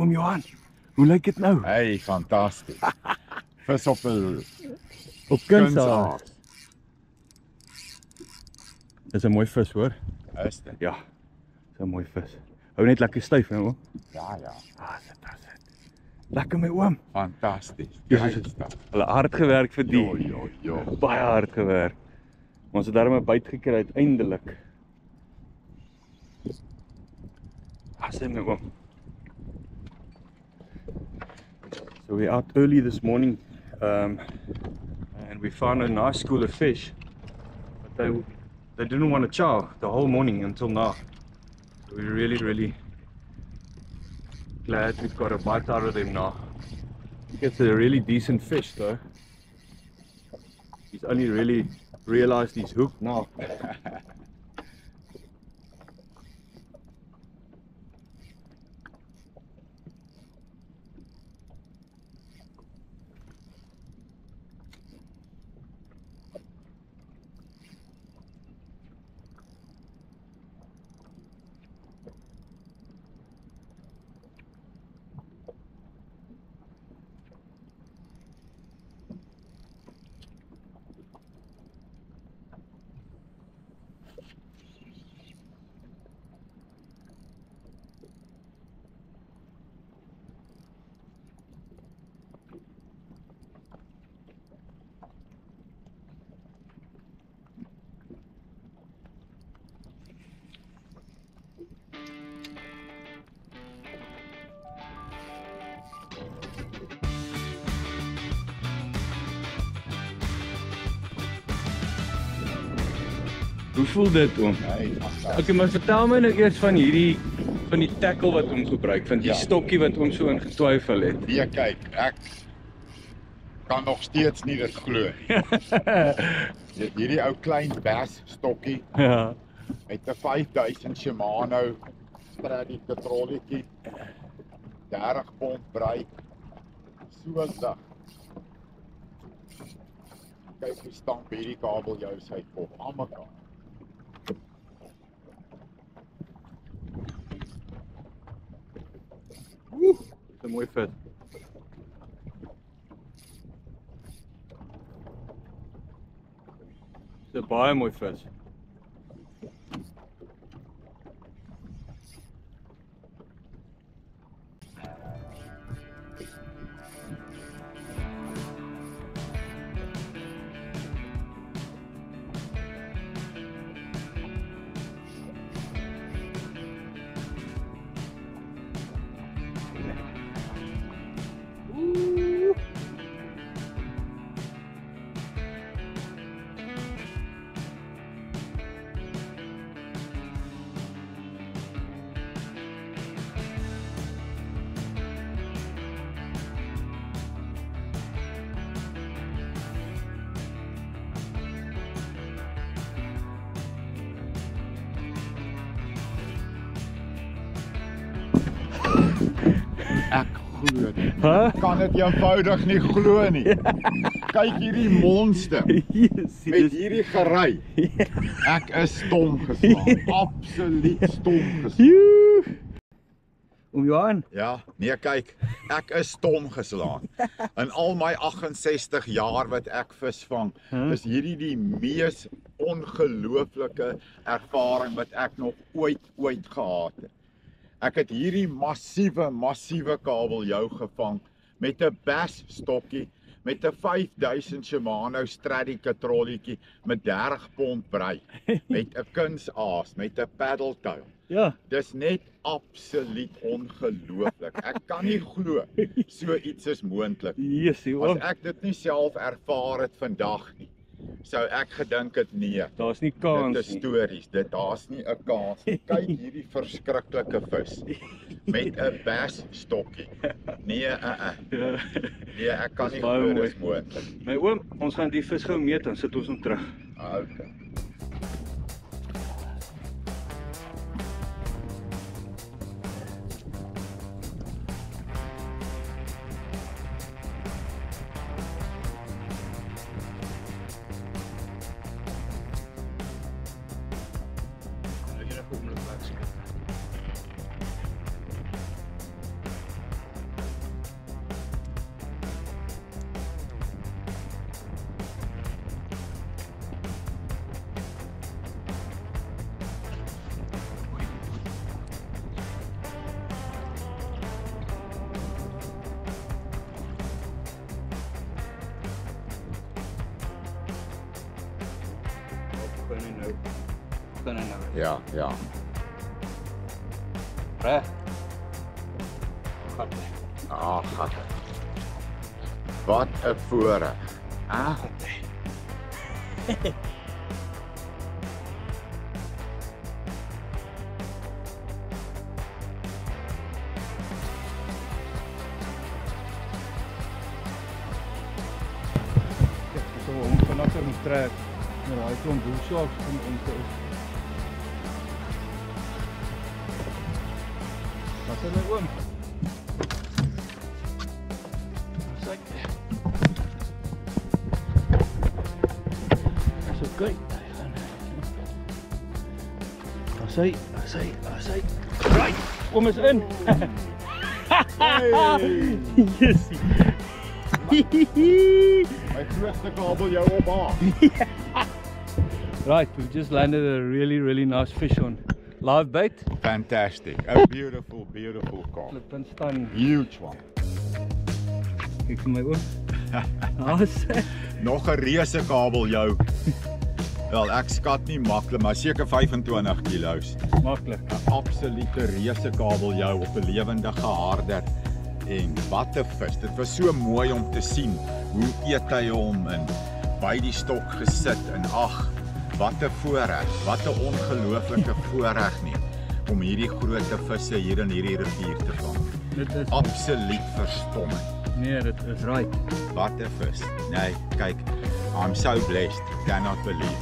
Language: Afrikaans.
oom Johan, hoe lyk dit nou? Hey, fantasties. Vis op 'n Op kunsaas. Dis 'n mooi vis hoor. Is dit? Ja, dis 'n mooi vis. Hou net lekker styf hè oom. Ja. Sit. Lekker my oom. Fantasties. Jesus, hulle hard gewerk vir die. Jo. Baie hard gewerk. Ons het daarmee 'n byt gekry uiteindelik. Sê my oom. So we're out early this morning, and we found a nice school of fish, but they didn't want to chow the whole morning until now. So we're really glad we've got a bite out of them now. It's a really decent fish though. He's only really realized he's hooked now. Hoe voel dit oom? Hey, Okay, maar vertel my nou eers van die tackle wat oom gebruik, van die stokkie wat oom so ingetwyfel het. nee, kyk, ek kan nog steeds nie dit glo nie. Hierdie ou klein bass stokkie Ja. met 'n 5000 Shimano Stradic trolletjie, 30 pond brei, so lig. Kyk hoe stamp hierdie kabel jou sy kop aan mekaar. Dis 'n mooi vis. Dis 'n baie mooi vis. Ek glo dit. Huh? Kan dit eenvoudig nie glo nie. Kyk hierdie monster Yes, met hierdie gery. Ek is stom geslaan. Absoluut stom geslaan. Oom Johan. Ja, nee kyk, ek is stom geslaan. In al my 68 jaar wat ek visvang, is hierdie die mees ongelooflike ervaring wat ek nog ooit gehad het. Ek het hierdie massiewe kabeljou gevang met 'n bass stokkie, met 'n 5000 Shimano Stradic trolletjie met 30 pond brei, met 'n kunsaas, met 'n paddle tail. Ja. Dis net absoluut ongelooflik. Ek kan nie glo so iets is moontlik. Yes, As oom. ek dit nie self ervaar het vandag nie, sou ek gedink het nee. Daar's nie Dit kans is nie. stories, daar's nie 'n kans nie. Kyk hierdie verskriklike vis met 'n bass stokkie. Nee, Ja. nee, ek kan Dis nie baie glo mooi. dis moontlik. My oom, ons gaan die vis gou meet en sit ons hom terug. Okay. Ja, ja. Reg. Ah, gat. Wat 'n voorreg. Ah, So om vanakker moet trek. Maar daai klomp bullsharks kom in te is. Wat is dit oom? Kyk. Dis oké. As hy. Right. Kom eens in. hey. Yes. My grootste kabel jou op aan. Right, we've just landed a really nice fish on live bait. Fantastic. A beautiful, beautiful call. Flippin' stunning. Huge one. Kyk vir my oom. Awesome. Nog 'n reuse kabel jou. Wel, ek skat nie maklik, maar seker 25 kilos. Maklik. 'n Absolute reuse kabel jou op 'n lewendige harder. En wat 'n vis. Dit was so mooi om te sien hoe eet hy hom en by die stok gesit en ag, wat 'n voorreg, wat 'n ongelooflike voorreg nie om hierdie groot visse hier in hierdie rivier te vang. Dit is Absoluut verstommend. nee, dit is right. Wat 'n vis. Nee, kyk, I'm so blessed. Cannot believe.